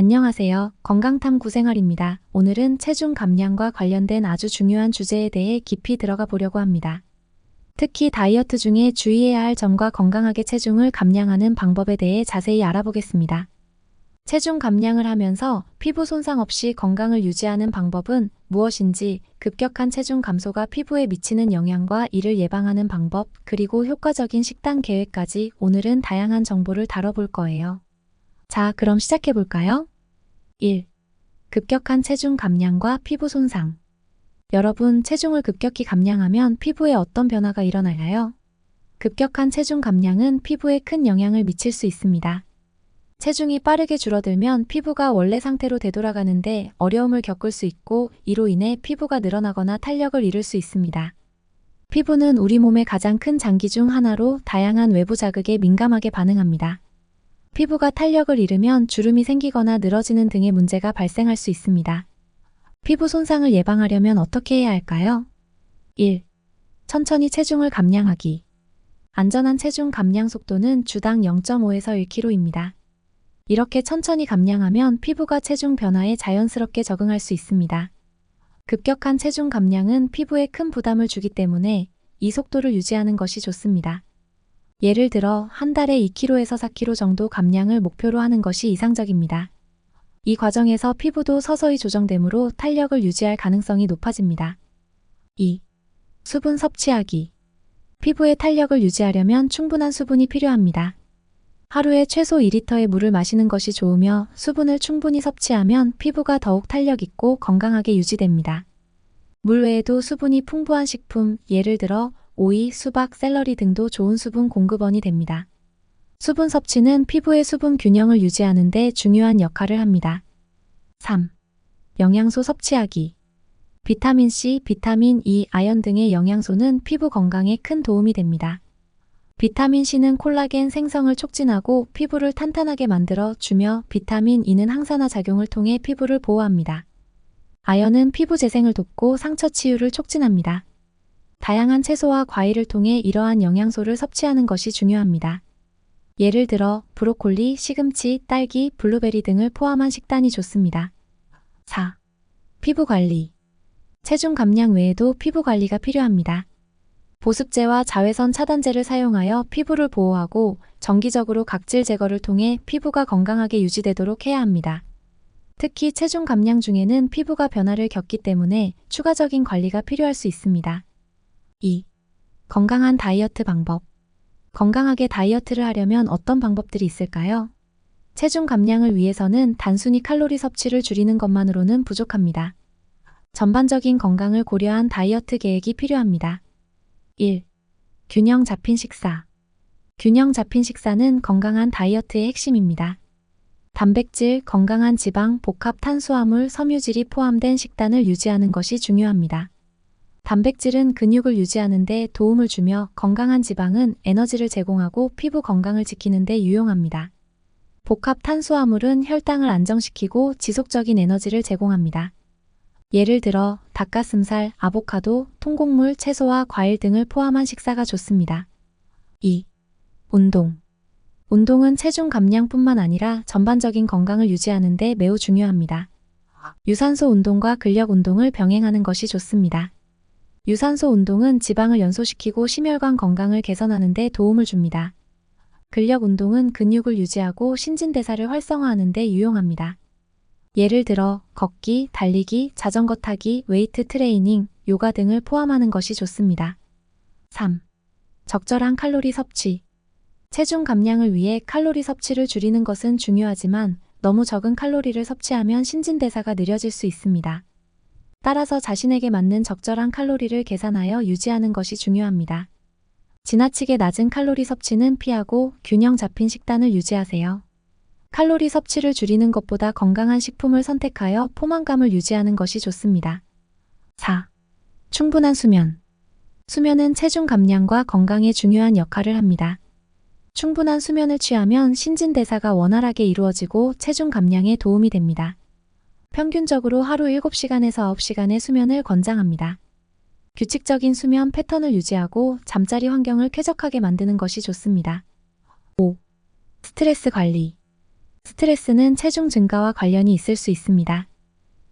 안녕하세요. 건강탐구생활입니다. 오늘은 체중 감량과 관련된 아주 중요한 주제에 대해 깊이 들어가 보려고 합니다. 특히 다이어트 중에 주의해야 할 점과 건강하게 체중을 감량하는 방법에 대해 자세히 알아보겠습니다. 체중 감량을 하면서 피부 손상 없이 건강을 유지하는 방법은 무엇인지, 급격한 체중 감소가 피부에 미치는 영향과 이를 예방하는 방법, 그리고 효과적인 식단 계획까지 오늘은 다양한 정보를 다뤄볼 거예요. 자, 그럼 시작해 볼까요? 1. 급격한 체중 감량과 피부 손상. 여러분, 체중을 급격히 감량하면 피부에 어떤 변화가 일어나나요? 급격한 체중 감량은 피부에 큰 영향을 미칠 수 있습니다. 체중이 빠르게 줄어들면 피부가 원래 상태로 되돌아가는데 어려움을 겪을 수 있고, 이로 인해 피부가 늘어나거나 탄력을 잃을 수 있습니다. 피부는 우리 몸의 가장 큰 장기 중 하나로 다양한 외부 자극에 민감하게 반응합니다. 피부가 탄력을 잃으면 주름이 생기거나 늘어지는 등의 문제가 발생할 수 있습니다. 피부 손상을 예방하려면 어떻게 해야 할까요? 1. 천천히 체중을 감량하기. 안전한 체중 감량 속도는 주당 0.5에서 1kg입니다. 이렇게 천천히 감량하면 피부가 체중 변화에 자연스럽게 적응할 수 있습니다. 급격한 체중 감량은 피부에 큰 부담을 주기 때문에 이 속도를 유지하는 것이 좋습니다. 예를 들어 한 달에 2kg에서 4kg 정도 감량을 목표로 하는 것이 이상적입니다. 이 과정에서 피부도 서서히 조정되므로 탄력을 유지할 가능성이 높아집니다. 2. 수분 섭취하기. 피부의 탄력을 유지하려면 충분한 수분이 필요합니다. 하루에 최소 2리터의 물을 마시는 것이 좋으며, 수분을 충분히 섭취하면 피부가 더욱 탄력 있고 건강하게 유지됩니다. 물 외에도 수분이 풍부한 식품, 예를 들어 오이, 수박, 샐러리 등도 좋은 수분 공급원이 됩니다. 수분 섭취는 피부의 수분 균형을 유지하는 데 중요한 역할을 합니다. 3. 영양소 섭취하기. 비타민 C, 비타민 E, 아연 등의 영양소는 피부 건강에 큰 도움이 됩니다. 비타민 C는 콜라겐 생성을 촉진하고 피부를 탄탄하게 만들어 주며, 비타민 E는 항산화 작용을 통해 피부를 보호합니다. 아연은 피부 재생을 돕고 상처 치유를 촉진합니다. 다양한 채소와 과일을 통해 이러한 영양소를 섭취하는 것이 중요합니다. 예를 들어 브로콜리, 시금치, 딸기, 블루베리 등을 포함한 식단이 좋습니다. 4. 피부 관리. 체중 감량 외에도 피부 관리가 필요합니다. 보습제와 자외선 차단제를 사용하여 피부를 보호하고, 정기적으로 각질 제거를 통해 피부가 건강하게 유지되도록 해야 합니다. 특히 체중 감량 중에는 피부가 변화를 겪기 때문에 추가적인 관리가 필요할 수 있습니다. 2. 건강한 다이어트 방법. 건강하게 다이어트를 하려면 어떤 방법들이 있을까요? 체중 감량을 위해서는 단순히 칼로리 섭취를 줄이는 것만으로는 부족합니다. 전반적인 건강을 고려한 다이어트 계획이 필요합니다. 1. 균형 잡힌 식사. 균형 잡힌 식사는 건강한 다이어트의 핵심입니다. 단백질, 건강한 지방, 복합 탄수화물, 섬유질이 포함된 식단을 유지하는 것이 중요합니다. 단백질은 근육을 유지하는 데 도움을 주며, 건강한 지방은 에너지를 제공하고 피부 건강을 지키는 데 유용합니다. 복합 탄수화물은 혈당을 안정시키고 지속적인 에너지를 제공합니다. 예를 들어 닭가슴살, 아보카도, 통곡물, 채소와 과일 등을 포함한 식사가 좋습니다. 2. 운동. 운동은 체중 감량뿐만 아니라 전반적인 건강을 유지하는 데 매우 중요합니다. 유산소 운동과 근력 운동을 병행하는 것이 좋습니다. 유산소 운동은 지방을 연소시키고 심혈관 건강을 개선하는 데 도움을 줍니다. 근력 운동은 근육을 유지하고 신진대사를 활성화하는 데 유용합니다. 예를 들어 걷기, 달리기, 자전거 타기, 웨이트 트레이닝, 요가 등을 포함하는 것이 좋습니다. 3. 적절한 칼로리 섭취. 체중 감량을 위해 칼로리 섭취를 줄이는 것은 중요하지만, 너무 적은 칼로리를 섭취하면 신진대사가 느려질 수 있습니다. 따라서 자신에게 맞는 적절한 칼로리를 계산하여 유지하는 것이 중요합니다. 지나치게 낮은 칼로리 섭취는 피하고 균형 잡힌 식단을 유지하세요. 칼로리 섭취를 줄이는 것보다 건강한 식품을 선택하여 포만감을 유지하는 것이 좋습니다. 4. 충분한 수면. 수면은 체중 감량과 건강에 중요한 역할을 합니다. 충분한 수면을 취하면 신진대사가 원활하게 이루어지고 체중 감량에 도움이 됩니다. 평균적으로 하루 7시간에서 9시간의 수면을 권장합니다. 규칙적인 수면 패턴을 유지하고 잠자리 환경을 쾌적하게 만드는 것이 좋습니다. 5. 스트레스 관리. 스트레스는 체중 증가와 관련이 있을 수 있습니다.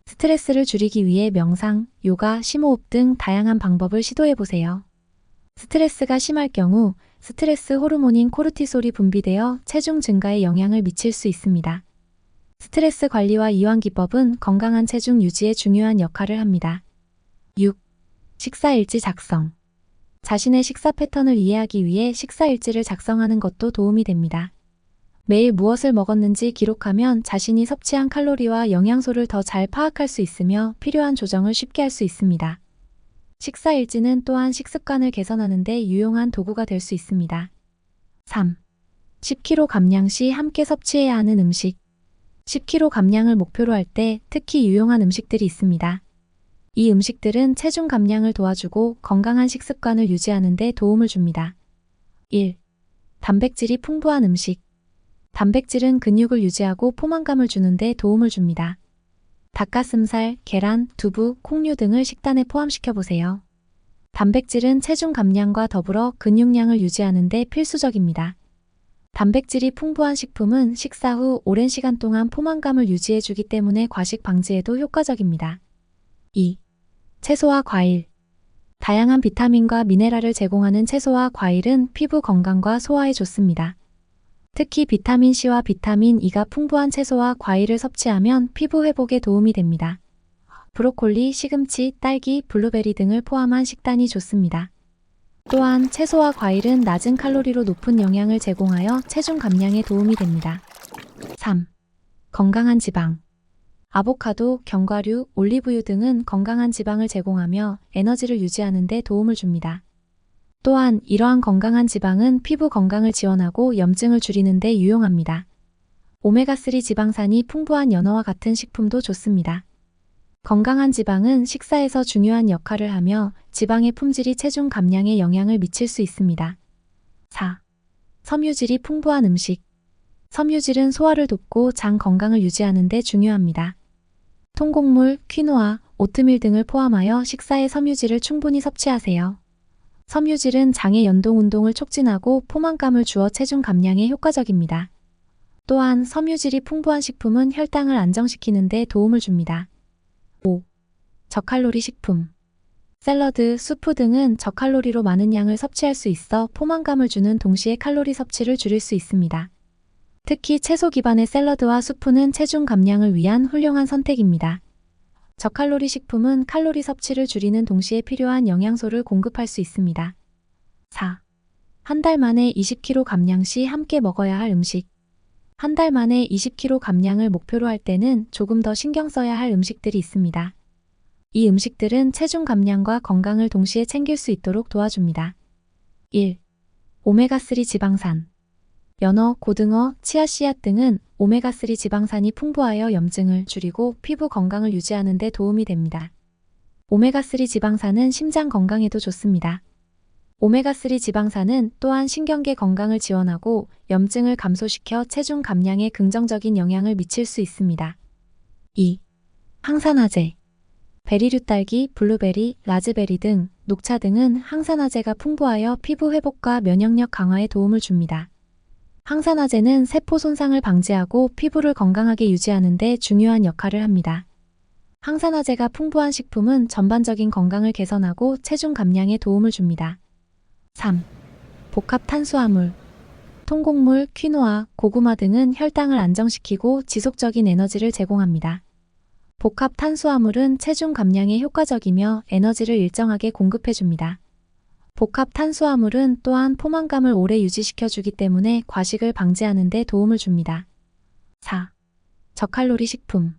스트레스를 줄이기 위해 명상, 요가, 심호흡 등 다양한 방법을 시도해 보세요. 스트레스가 심할 경우 스트레스 호르몬인 코르티솔이 분비되어 체중 증가에 영향을 미칠 수 있습니다. 스트레스 관리와 이완 기법은 건강한 체중 유지에 중요한 역할을 합니다. 6. 식사 일지 작성. 자신의 식사 패턴을 이해하기 위해 식사 일지를 작성하는 것도 도움이 됩니다. 매일 무엇을 먹었는지 기록하면 자신이 섭취한 칼로리와 영양소를 더 잘 파악할 수 있으며 필요한 조정을 쉽게 할 수 있습니다. 식사 일지는 또한 식습관을 개선하는 데 유용한 도구가 될 수 있습니다. 3. 10kg 감량 시 함께 섭취해야 하는 음식. 10kg 감량을 목표로 할 때 특히 유용한 음식들이 있습니다. 이 음식들은 체중 감량을 도와주고 건강한 식습관을 유지하는 데 도움을 줍니다. 1. 단백질이 풍부한 음식. 단백질은 근육을 유지하고 포만감을 주는 데 도움을 줍니다. 닭가슴살, 계란, 두부, 콩류 등을 식단에 포함시켜 보세요. 단백질은 체중 감량과 더불어 근육량을 유지하는 데 필수적입니다. 단백질이 풍부한 식품은 식사 후 오랜 시간 동안 포만감을 유지해 주기 때문에 과식 방지에도 효과적입니다. 2. 채소와 과일. 다양한 비타민과 미네랄을 제공하는 채소와 과일은 피부 건강과 소화에 좋습니다. 특히 비타민C와 비타민 E가 풍부한 채소와 과일을 섭취하면 피부 회복에 도움이 됩니다. 브로콜리, 시금치, 딸기, 블루베리 등을 포함한 식단이 좋습니다. 또한 채소와 과일은 낮은 칼로리로 높은 영양을 제공하여 체중 감량에 도움이 됩니다. 3. 건강한 지방. 아보카도, 견과류, 올리브유 등은 건강한 지방을 제공하며 에너지를 유지하는 데 도움을 줍니다. 또한 이러한 건강한 지방은 피부 건강을 지원하고 염증을 줄이는 데 유용합니다. 오메가3 지방산이 풍부한 연어와 같은 식품도 좋습니다. 건강한 지방은 식사에서 중요한 역할을 하며 지방의 품질이 체중 감량에 영향을 미칠 수 있습니다. 4. 섬유질이 풍부한 음식. 섬유질은 소화를 돕고 장 건강을 유지하는 데 중요합니다. 통곡물, 퀴노아, 오트밀 등을 포함하여 식사에 섬유질을 충분히 섭취하세요. 섬유질은 장의 연동 운동을 촉진하고 포만감을 주어 체중 감량에 효과적입니다. 또한 섬유질이 풍부한 식품은 혈당을 안정시키는 데 도움을 줍니다. 5. 저칼로리 식품. 샐러드, 수프 등은 저칼로리로 많은 양을 섭취할 수 있어 포만감을 주는 동시에 칼로리 섭취를 줄일 수 있습니다. 특히 채소 기반의 샐러드와 수프는 체중 감량을 위한 훌륭한 선택입니다. 저칼로리 식품은 칼로리 섭취를 줄이는 동시에 필요한 영양소를 공급할 수 있습니다. 4. 한 달 만에 20kg 감량 시 함께 먹어야 할 음식. 한 달 만에 20kg 감량을 목표로 할 때는 조금 더 신경 써야 할 음식들이 있습니다. 이 음식들은 체중 감량과 건강을 동시에 챙길 수 있도록 도와줍니다. 1. 오메가3 지방산. 연어, 고등어, 치아씨앗 등은 오메가3 지방산이 풍부하여 염증을 줄이고 피부 건강을 유지하는 데 도움이 됩니다. 오메가3 지방산은 심장 건강에도 좋습니다. 오메가3 지방산은 또한 신경계 건강을 지원하고 염증을 감소시켜 체중 감량에 긍정적인 영향을 미칠 수 있습니다. 2. 항산화제. 베리류 딸기, 블루베리, 라즈베리 등, 녹차 등은 항산화제가 풍부하여 피부 회복과 면역력 강화에 도움을 줍니다. 항산화제는 세포 손상을 방지하고 피부를 건강하게 유지하는 데 중요한 역할을 합니다. 항산화제가 풍부한 식품은 전반적인 건강을 개선하고 체중 감량에 도움을 줍니다. 3. 복합 탄수화물. 통곡물, 퀴노아, 고구마 등은 혈당을 안정시키고 지속적인 에너지를 제공합니다. 복합 탄수화물은 체중 감량에 효과적이며 에너지를 일정하게 공급해줍니다. 복합 탄수화물은 또한 포만감을 오래 유지시켜주기 때문에 과식을 방지하는 데 도움을 줍니다. 4. 저칼로리 식품.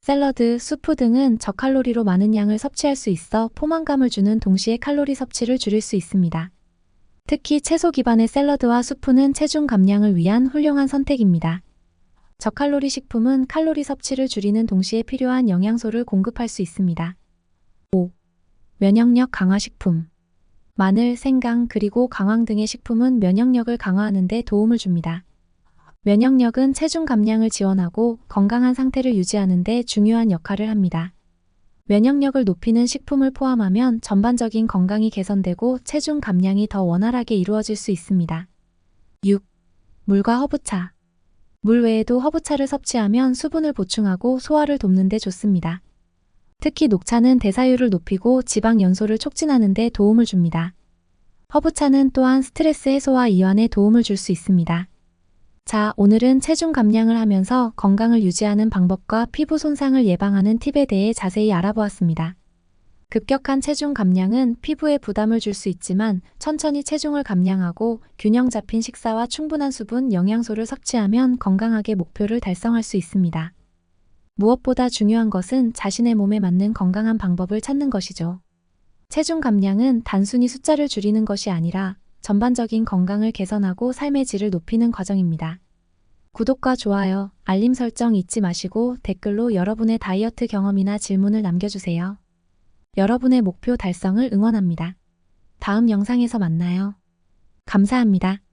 샐러드, 수프 등은 저칼로리로 많은 양을 섭취할 수 있어 포만감을 주는 동시에 칼로리 섭취를 줄일 수 있습니다. 특히 채소 기반의 샐러드와 수프는 체중 감량을 위한 훌륭한 선택입니다. 저칼로리 식품은 칼로리 섭취를 줄이는 동시에 필요한 영양소를 공급할 수 있습니다. 5. 면역력 강화 식품. 마늘, 생강, 그리고 강황 등의 식품은 면역력을 강화하는 데 도움을 줍니다. 면역력은 체중 감량을 지원하고 건강한 상태를 유지하는 데 중요한 역할을 합니다. 면역력을 높이는 식품을 포함하면 전반적인 건강이 개선되고 체중 감량이 더 원활하게 이루어질 수 있습니다. 6. 물과 허브차. 물 외에도 허브차를 섭취하면 수분을 보충하고 소화를 돕는 데 좋습니다. 특히 녹차는 대사율을 높이고 지방 연소를 촉진하는 데 도움을 줍니다. 허브차는 또한 스트레스 해소와 이완에 도움을 줄 수 있습니다. 자, 오늘은 체중 감량을 하면서 건강을 유지하는 방법과 피부 손상을 예방하는 팁에 대해 자세히 알아보았습니다. 급격한 체중 감량은 피부에 부담을 줄 수 있지만 천천히 체중을 감량하고 균형 잡힌 식사와 충분한 수분, 영양소를 섭취하면 건강하게 목표를 달성할 수 있습니다. 무엇보다 중요한 것은 자신의 몸에 맞는 건강한 방법을 찾는 것이죠. 체중 감량은 단순히 숫자를 줄이는 것이 아니라 전반적인 건강을 개선하고 삶의 질을 높이는 과정입니다. 구독과 좋아요, 알림 설정 잊지 마시고 댓글로 여러분의 다이어트 경험이나 질문을 남겨주세요. 여러분의 목표 달성을 응원합니다. 다음 영상에서 만나요. 감사합니다.